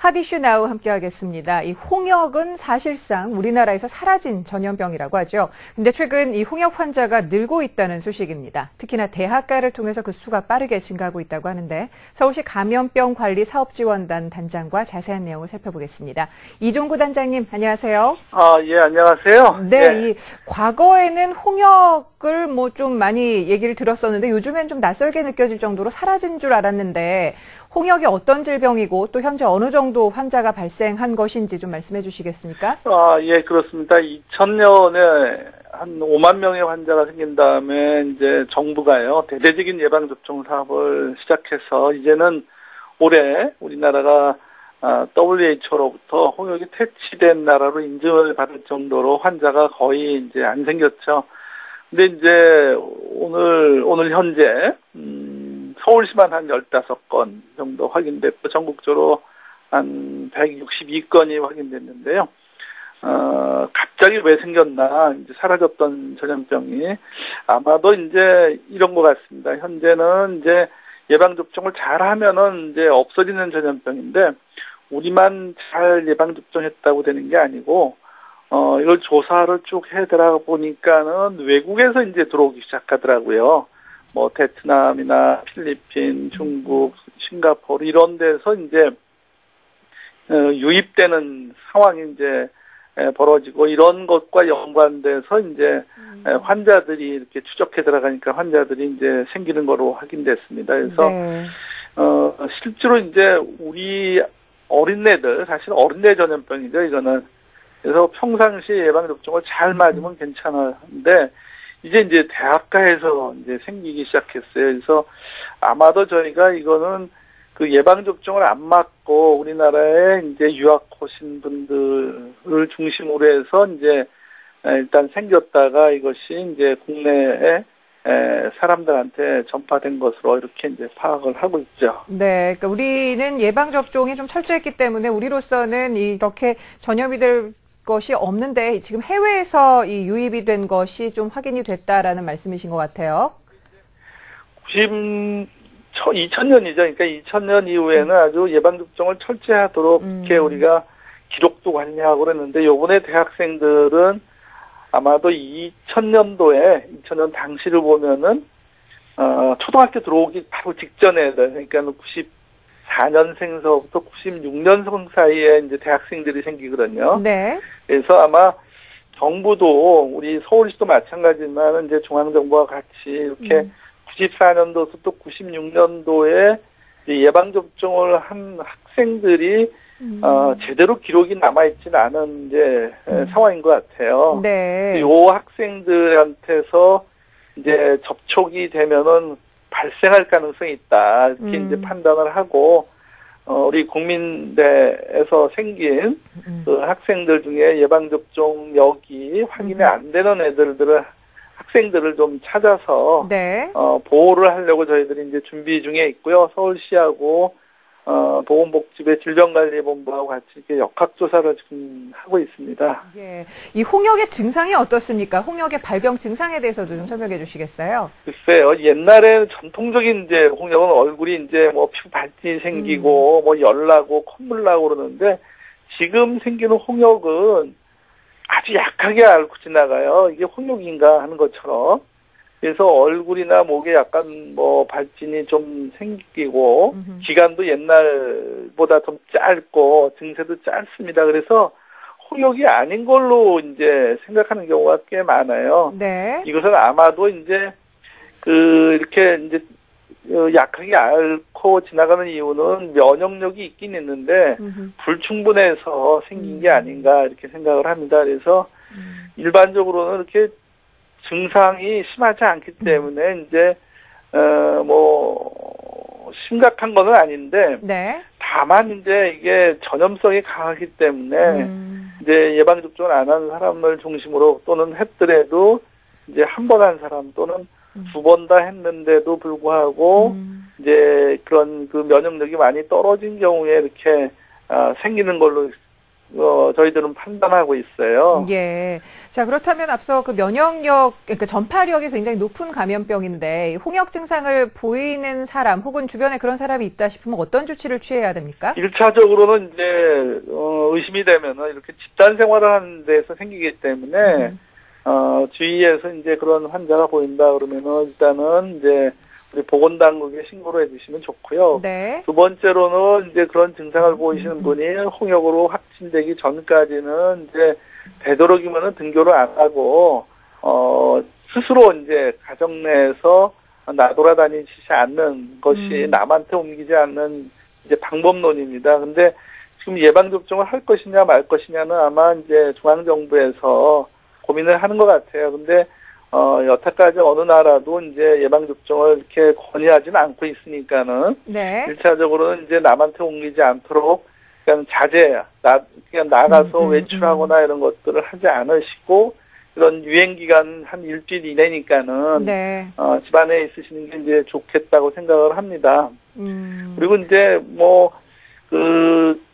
핫 이슈 나우 함께하겠습니다. 이 홍역은 사실상 우리나라에서 사라진 전염병이라고 하죠. 근데 최근 이 홍역 환자가 늘고 있다는 소식입니다. 특히나 대학가를 통해서 그 수가 빠르게 증가하고 있다고 하는데 서울시 감염병관리사업지원단 단장과 자세한 내용을 살펴보겠습니다. 이종구 단장님, 안녕하세요. 예, 안녕하세요. 네, 이 과거에는 홍역을 뭐 좀 많이 얘기를 들었었는데 요즘엔 좀 낯설게 느껴질 정도로 사라진 줄 알았는데 홍역이 어떤 질병이고 또 현재 어느 정도 환자가 발생한 것인지 좀 말씀해 주시겠습니까? 예, 그렇습니다. 2000년에 한 5만 명의 환자가 생긴 다음에 이제 정부가요, 대대적인 예방접종 사업을 시작해서 이제는 올해 우리나라가 WHO로부터 홍역이 퇴치된 나라로 인증을 받을 정도로 환자가 거의 이제 안 생겼죠. 근데 이제 오늘 현재 서울시만 한 15건 정도 확인됐고 전국적으로 한 162건이 확인됐는데요. 갑자기 왜 생겼나, 이제 사라졌던 전염병이 아마도 이제 이런 것 같습니다. 현재는 이제 예방접종을 잘 하면은 이제 없어지는 전염병인데, 우리만 잘 예방접종했다고 되는 게 아니고, 이걸 조사를 쭉 해 들어보니까는 외국에서 이제 들어오기 시작하더라고요. 뭐, 베트남이나 필리핀, 중국, 싱가포르 이런 데서 이제, 유입되는 상황이 이제, 벌어지고 이런 것과 연관돼서 이제, 환자들이 이렇게 추적해 들어가니까 환자들이 이제 생기는 거로 확인됐습니다. 그래서, 네. 실제로 이제 우리 어린애들, 사실 어린애 전염병이죠, 이거는. 그래서 평상시에 예방접종을 잘 맞으면 괜찮은데, 이제 대학가에서 이제 생기기 시작했어요. 그래서 아마도 저희가 이거는 그 예방접종을 안 맞고 우리나라에 이제 유학 오신 분들을 중심으로 해서 이제 일단 생겼다가 이것이 이제 국내에 사람들한테 전파된 것으로 이렇게 이제 파악을 하고 있죠. 네, 그러니까 우리는 예방접종이 좀 철저했기 때문에 우리로서는 이렇게 전염이 될 것이 없는데 지금 해외에서 이 유입이 된 것이 좀 확인이 됐다라는 말씀이신 것 같아요. 2000년이죠. 그러니까 2000년 이후에는 아주 예방접종을 철저히 하도록 이렇게 우리가 기록도 관리하고 그랬는데, 요번에 대학생들은 아마도 2000년도에, 2000년 당시를 보면은, 초등학교 들어오기 바로 직전에, 그러니까 94년생서부터 96년생 사이에 이제 대학생들이 생기거든요. 네. 그래서 아마 정부도, 우리 서울시도 마찬가지지만 이제 중앙정부와 같이 이렇게 94년도부터 96년도에 예방접종을 한 학생들이 제대로 기록이 남아있지는 않은 이제 상황인 것 같아요. 네. 요 학생들한테서 이제 접촉이 되면은 발생할 가능성이 있다, 이렇게 이제 판단을 하고, 우리 국민대에서 생긴 그 학생들 중에 예방접종력이 확인이 안 되는 학생들을 좀 찾아서, 네. 보호를 하려고 저희들이 이제 준비 중에 있고요. 서울시하고, 보건복지부 질병관리본부하고 같이 이렇게 역학조사를 지금 하고 있습니다. 예. 이 홍역의 증상이 어떻습니까? 홍역의 발병 증상에 대해서도 좀 설명해 주시겠어요? 글쎄요, 옛날에 전통적인 이제 홍역은 얼굴이 이제 뭐 피부 발진이 생기고, 뭐 열나고, 콧물 나고 그러는데, 지금 생기는 홍역은 아주 약하게 앓고 지나가요. 이게 홍역인가 하는 것처럼. 그래서 얼굴이나 목에 약간 뭐 발진이 좀 생기고, 기간도 옛날보다 좀 짧고, 증세도 짧습니다. 그래서 홍역이 아닌 걸로 이제 생각하는 경우가 꽤 많아요. 네. 이것은 아마도 이제 이렇게 이제 약하게 앓고 지나가는 이유는 면역력이 있긴 있는데 불충분해서 생긴 게 아닌가 이렇게 생각을 합니다. 그래서 일반적으로는 이렇게 증상이 심하지 않기 때문에 이제 뭐 심각한 거는 아닌데, 네. 다만 이제 이게 전염성이 강하기 때문에 이제 예방접종을 안 한 사람을 중심으로, 또는 했더라도 이제 한 번 한 사람 또는 두 번 다 했는데도 불구하고 이제 그런 그 면역력이 많이 떨어진 경우에 이렇게 생기는 걸로 저희들은 판단하고 있어요. 예. 자, 그렇다면 앞서 그 면역력, 그러니까 전파력이 굉장히 높은 감염병인데, 홍역 증상을 보이는 사람 혹은 주변에 그런 사람이 있다 싶으면 어떤 조치를 취해야 됩니까? 1차적으로는 이제, 의심이 되면은 이렇게 집단 생활을 하는 데서 생기기 때문에, 주위에서 이제 그런 환자가 보인다 그러면은 일단은 이제 우리 보건당국에 신고를 해주시면 좋고요. 네. 두 번째로는 이제 그런 증상을 보이시는 분이 홍역으로 확진되기 전까지는 이제 되도록이면은 등교를 안 하고 스스로 이제 가정 내에서 나돌아다니지 않는 것이 남한테 옮기지 않는 이제 방법론입니다. 근데 지금 예방접종을 할 것이냐 말 것이냐는 아마 이제 중앙정부에서 고민을 하는 것 같아요. 근데 여태까지 어느 나라도 이제 예방접종을 이렇게 권유하지는 않고 있으니까는, 네. 1차적으로는 이제 남한테 옮기지 않도록 그냥 그냥 나가서 외출하거나 이런 것들을 하지 않으시고, 이런 유행기간 한 일주일 이내니까는, 네. 집안에 있으시는 게 이제 좋겠다고 생각을 합니다. 그리고 이제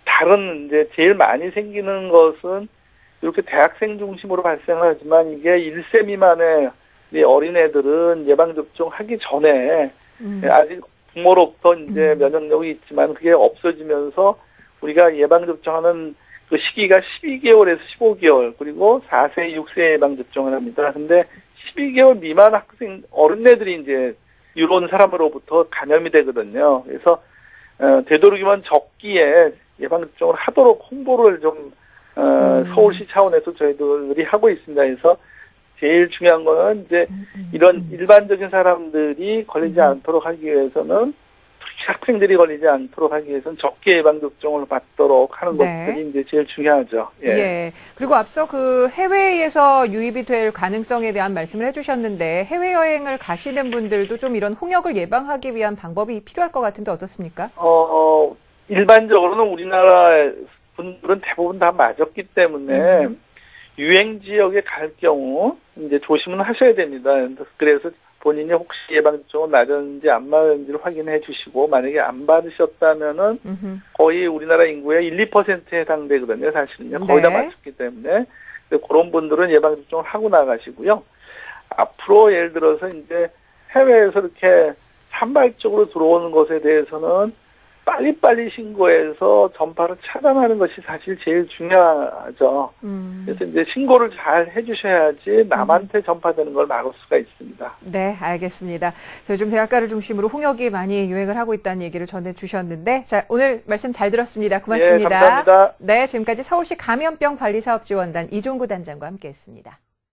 다른 이제 제일 많이 생기는 것은 이렇게 대학생 중심으로 발생하지만 이게 1세 미만의 어린애들은 예방접종 하기 전에 아직 부모로부터 이제 면역력이 있지만 그게 없어지면서 우리가 예방접종하는 그 시기가 12개월에서 15개월 그리고 4세, 6세 예방접종을 합니다. 근데 12개월 미만 어린애들이 이제 유로온 사람으로부터 감염이 되거든요. 그래서 되도록이면 적기에 예방접종을 하도록 홍보를 좀 서울시 차원에서 저희들이 하고 있습니다. 그래서 제일 중요한 거는 이제 이런 일반적인 사람들이 걸리지 않도록 하기 위해서는 특히 학생들이 걸리지 않도록 하기 위해서는 적게 예방접종을 받도록 하는 네. 것들이 이제 제일 중요하죠. 예. 예. 그리고 앞서 그 해외에서 유입이 될 가능성에 대한 말씀을 해주셨는데 해외여행을 가시는 분들도 좀 이런 홍역을 예방하기 위한 방법이 필요할 것 같은데 어떻습니까? 일반적으로는 우리나라 분들은 대부분 다 맞았기 때문에 유행 지역에 갈 경우 이제 조심은 하셔야 됩니다. 그래서 본인이 혹시 예방접종을 맞았는지 안 맞았는지를 확인해 주시고 만약에 안 받으셨다면은 거의 우리나라 인구의 1, 2%에 해당되거든요. 사실은요. 거의 다 네. 맞췄기 때문에 그런 분들은 예방접종을 하고 나가시고요. 앞으로 예를 들어서 이제 해외에서 이렇게 산발적으로 들어오는 것에 대해서는 빨리빨리 신고해서 전파를 차단하는 것이 사실 제일 중요하죠. 그래서 이제 신고를 잘 해주셔야지 남한테 전파되는 걸 막을 수가 있습니다. 네, 알겠습니다. 저희 좀 대학가를 중심으로 홍역이 많이 유행을 하고 있다는 얘기를 전해주셨는데, 자, 오늘 말씀 잘 들었습니다. 고맙습니다. 네, 감사합니다. 네, 지금까지 서울시 감염병 관리사업지원단 이종구 단장과 함께했습니다.